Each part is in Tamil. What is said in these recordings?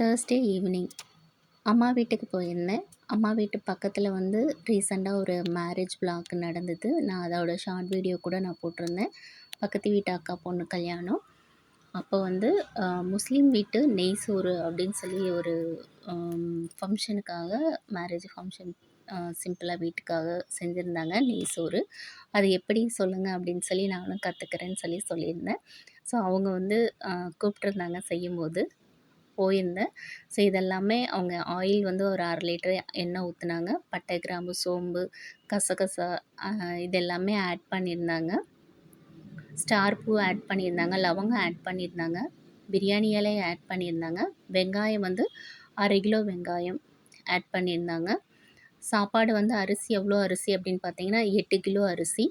தேர்ஸ்டே ஈவினிங் அம்மா வீட்டுக்கு போயிருந்தேன். அம்மா வீட்டு பக்கத்தில் வந்து ரீசெண்டாக ஒரு மேரேஜ் விலாக் நடந்தது. நான் அதோட ஷார்ட் வீடியோ கூட நான் போட்டிருந்தேன். பக்கத்து வீட்டு அக்கா பொண்ணு கல்யாணம். அப்போ வந்து முஸ்லீம் வீட்டு நெய் சோறு அப்படின்னு சொல்லி ஒரு ஃபங்க்ஷனுக்காக, மேரேஜ் ஃபங்க்ஷன் சிம்பிளாக வீட்டுக்காக செஞ்சுருந்தாங்க நெய் சோறு. அது எப்படி சொல்லுங்கள் அப்படின்னு சொல்லி நானும் கற்றுக்கிறேன்னு சொல்லியிருந்தேன். ஸோ அவங்க வந்து கூப்பிட்ருந்தாங்க செய்யும்போது போயிருந்தேன். ஸோ இதெல்லாமே அவங்க ஆயில் வந்து ஒரு 1/2 லிட்டர் எண்ணெய் ஊற்றுனாங்க. பட்டை, கிராம்பு, சோம்பு, கசகசா இது எல்லாமே ஆட் பண்ணியிருந்தாங்க. ஸ்டார் பூ ஆட் பண்ணியிருந்தாங்க. லவங்கம் ஆட் பண்ணியிருந்தாங்க. பிரியாணி இலை ஆட் பண்ணியிருந்தாங்க. வெங்காயம் வந்து 1/2 கிலோ வெங்காயம் ஆட் பண்ணியிருந்தாங்க. சாப்பாடு வந்து அரிசி எவ்வளோ அரிசி அப்படின்னு பார்த்தீங்கன்னா 8 கிலோ அரிசி.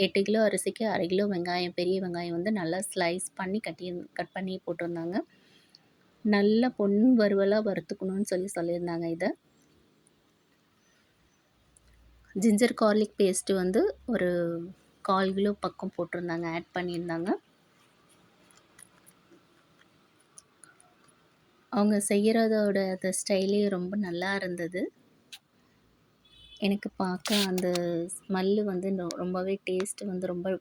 8 கிலோ அரிசிக்கு 1/2 கிலோ வெங்காயம், பெரிய வெங்காயம் வந்து நல்லா ஸ்லைஸ் பண்ணி கட் பண்ணி போட்டிருந்தாங்க. நல்ல பொன் வறுவலாக வறுத்துக்கணும்னு சொல்லியிருந்தாங்க இத. ஜிஞ்சர் கார்லிக் பேஸ்ட்டு வந்து ஒரு 1/4 கிலோ பக்கம் போட்டிருந்தாங்க, ஆட் பண்ணியிருந்தாங்க. அவங்க செய்கிறதோட அந்த ஸ்டைலே ரொம்ப நல்லா இருந்தது. எனக்கு பார்க்க அந்த ஸ்மெல்லு வந்து ரொம்பவே டேஸ்ட்டு வந்து ரொம்ப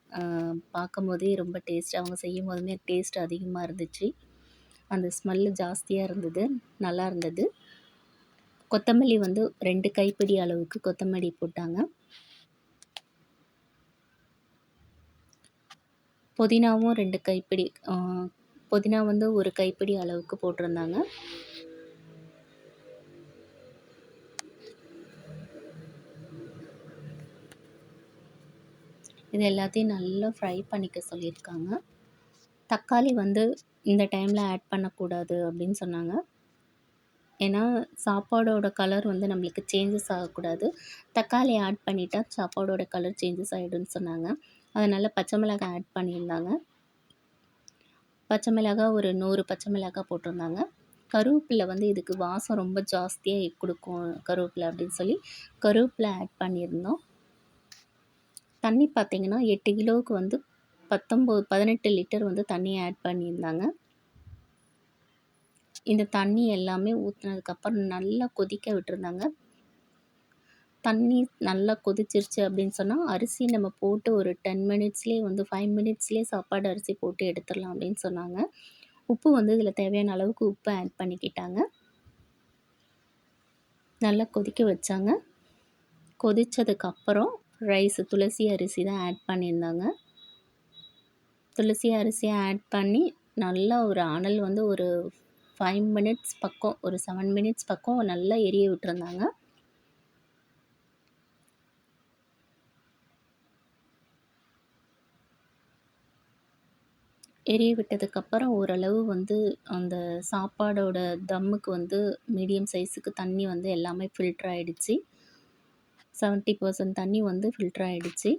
பார்க்கும்போதே ரொம்ப டேஸ்ட், அவங்க செய்யும்போதுமே டேஸ்ட் அதிகமாக இருந்துச்சு. அந்த ஸ்மெல்லு ஜாஸ்தியாக இருந்தது, நல்லா இருந்தது. கொத்தமல்லி வந்து 2 கைப்பிடி அளவுக்கு கொத்தமல்லி போட்டாங்க. புதினாவும் 2 கைப்பிடி, புதினா வந்து 1 கைப்பிடி அளவுக்கு போட்டிருந்தாங்க. இது எல்லாத்தையும் நல்லா ஃப்ரை பண்ணிக்க சொல்லியிருக்காங்க. தக்காளி வந்து இந்த டைமில் ஆட் பண்ணக்கூடாது அப்படின்னு சொன்னாங்க. ஏன்னா சாப்பாடோட கலர் வந்து நம்மளுக்கு சேஞ்சஸ் ஆகக்கூடாது. தக்காளி ஆட் பண்ணிட்டா சாப்பாடோட கலர் சேஞ்சஸ் ஆகிடும்னு சொன்னாங்க. அதனால் பச்சை மிளகாய் ஆட் பண்ணியிருந்தாங்க. பச்சை மிளகாய் ஒரு 100 பச்சை மிளகாய் போட்டிருந்தாங்க. கருவேப்பிலை வந்து இதுக்கு வாசம் ரொம்ப ஜாஸ்தியாக கொடுக்கும் கருவேப்பிலை அப்படின்னு சொல்லி கருவேப்பிலை ஆட் பண்ணியிருந்தோம். தண்ணி பார்த்திங்கன்னா 8 கிலோவுக்கு வந்து 18 லிட்டர் வந்து தண்ணி ஆட் பண்ணியிருந்தாங்க. இந்த தண்ணி எல்லாமே ஊற்றுனதுக்கப்புறம் நல்லா கொதிக்க விட்டுருந்தாங்க. தண்ணி நல்லா கொதிச்சிருச்சு அப்படின்னு சொன்னால் அரிசி நம்ம போட்டு ஒரு 10 மினிட்ஸ்லேயே வந்து 5 மினிட்ஸ்லேயே சாப்பாடு அரிசி போட்டு எடுத்துடலாம் அப்படின்னு சொன்னாங்க. உப்பு வந்து இதில் தேவையான அளவுக்கு உப்பு ஆட் பண்ணிக்கிட்டாங்க. நல்லா கொதிக்க வச்சாங்க. கொதித்ததுக்கப்புறம் துளசி அரிசி தான் ஆட் பண்ணியிருந்தாங்க. துளசி அரிசியை ஆட் பண்ணி நல்லா ஒரு அனல் வந்து ஒரு 5 மினிட்ஸ் பக்கம், ஒரு 7 மினிட்ஸ் பக்கம் நல்லா எரிய விட்டுருந்தாங்க. எரிய விட்டதுக்கப்புறம் ஓரளவு வந்து அந்த சாப்பாடோட தம்முக்கு வந்து மீடியம் சைஸுக்கு தண்ணி வந்து எல்லாமே ஃபில்டர் ஆகிடுச்சு. 70% தண்ணி வந்து ஃபில்டர் ஆகிடுச்சு.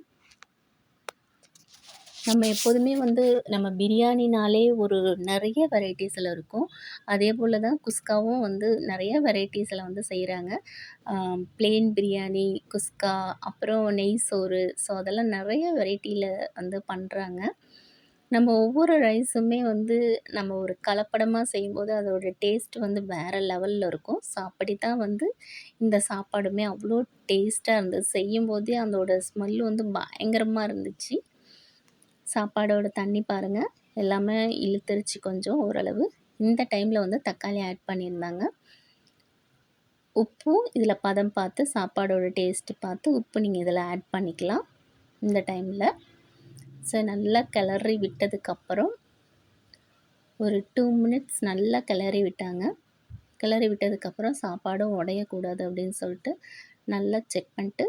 நம்ம எப்போதுமே வந்து நம்ம பிரியாணினாலே ஒரு நிறைய வெரைட்டிஸில் இருக்கும். அதே போல் தான் குஸ்காவும் வந்து நிறைய வெரைட்டிஸில் வந்து செய்கிறாங்க. ப்ளெயின் பிரியாணி, குஸ்கா, அப்புறம் நெய் சோறு, ஸோ அதெல்லாம் நிறைய வெரைட்டியில் வந்து பண்ணுறாங்க. நம்ம ஒவ்வொரு ரைஸுமே வந்து நம்ம ஒரு கலப்படமாக செய்யும்போது அதோடய டேஸ்ட் வந்து வேறு லெவலில் இருக்கும். ஸோ அப்படி தான் வந்து இந்த சாப்பாடுமே அவ்வளோ டேஸ்ட்டாக இருந்தது. செய்யும்போதே அதோட ஸ்மெல் வந்து பயங்கரமாக இருந்துச்சு. சாப்பாடோட தண்ணி பாருங்கள் எல்லாமே இழுத்துருச்சு கொஞ்சம் ஓரளவு. இந்த டைமில் வந்து தக்காளி ஆட் பண்ணியிருந்தாங்க. உப்பும் இதில் பதம் பார்த்து, சாப்பாடோட டேஸ்ட்டு பார்த்து உப்பு நீங்கள் இதில் ஆட் பண்ணிக்கலாம் இந்த டைமில். ஸோ நல்லா கிளறி விட்டதுக்கப்புறம் ஒரு 2 மினிட்ஸ் நல்லா கிளறி விட்டாங்க. கிளறி விட்டதுக்கப்புறம் சாப்பாடும் உடையக்கூடாது அப்படின்னு சொல்லிட்டு நல்லா செக் பண்ணிட்டு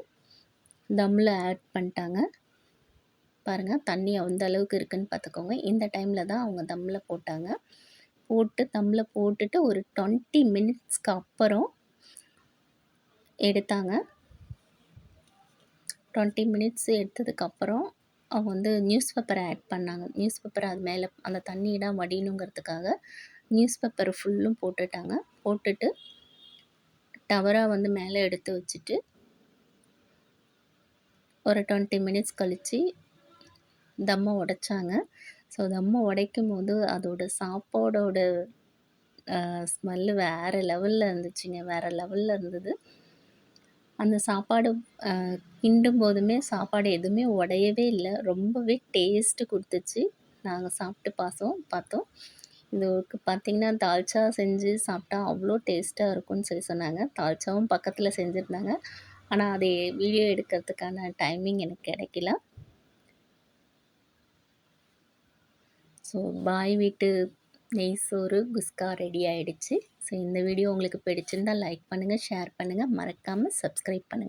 தம்மில் ஆட் பண்ணிட்டாங்க. பாருங்கள் தண்ணி எந்த அளவுக்கு இருக்குதுன்னு பார்த்துக்கோங்க. இந்த டைமில் தான் அவங்க தம்மில் போட்டாங்க. தம்மில் போட்டுட்டு ஒரு 20 மினிட்ஸ்க்கு அப்புறம் எடுத்தாங்க. 20 மினிட்ஸ் எடுத்ததுக்கப்புறம் அவங்க வந்து நியூஸ் பேப்பரை ஆட் பண்ணாங்க. நியூஸ் பேப்பரை அது மேலே அந்த தண்ணியெல்லாம் வடியணுங்கிறதுக்காக நியூஸ் பேப்பர் ஃபுல்லும் போட்டுட்டாங்க. போட்டுட்டு டவரா வந்து மேலே எடுத்து வச்சுட்டு ஒரு 20 மினிட்ஸ் கழித்து தம்மை உடைச்சாங்க. ஸோ தம்மை உடைக்கும் போது அதோட சாப்பாடோட ஸ்மெல்லு வேறு லெவலில் இருந்துச்சுங்க. வேறு லெவலில் இருந்தது. அந்த சாப்பாடு அ கிண்டும் போதுமே சாப்பாடு எதுவுமே உடையவே இல்ல. ரொம்பவே டேஸ்ட்டு குடுத்துச்சு. நாங்க சாப்பிட்டு பார்த்தோம். இதுக்கு பார்த்தீங்கன்னா, தால்ச்சா செஞ்சு சாப்பிட்டா அவ்வளோ டேஸ்ட்டா இருக்கும்னு சொல்லி சொன்னாங்க. தால்ச்சாவும் பக்கத்தில செஞ்சிருந்தாங்க. ஆனா, அதை வீடியோ எடுக்கிறதுக்கான டைமிங் எனக்கு கிடைக்கல. ஸோ பாய் வீட்டு நெய் சோறு, குஸ்கா ரெடி ஆயிடுச்சு. ஸோ இந்த வீடியோ உங்களுக்கு பிடிச்சிருந்தா லைக் பண்ணுங்க, ஷேர் பண்ணுங்க. மறக்காம சப்ஸ்கிரைப் பண்ணுங்க.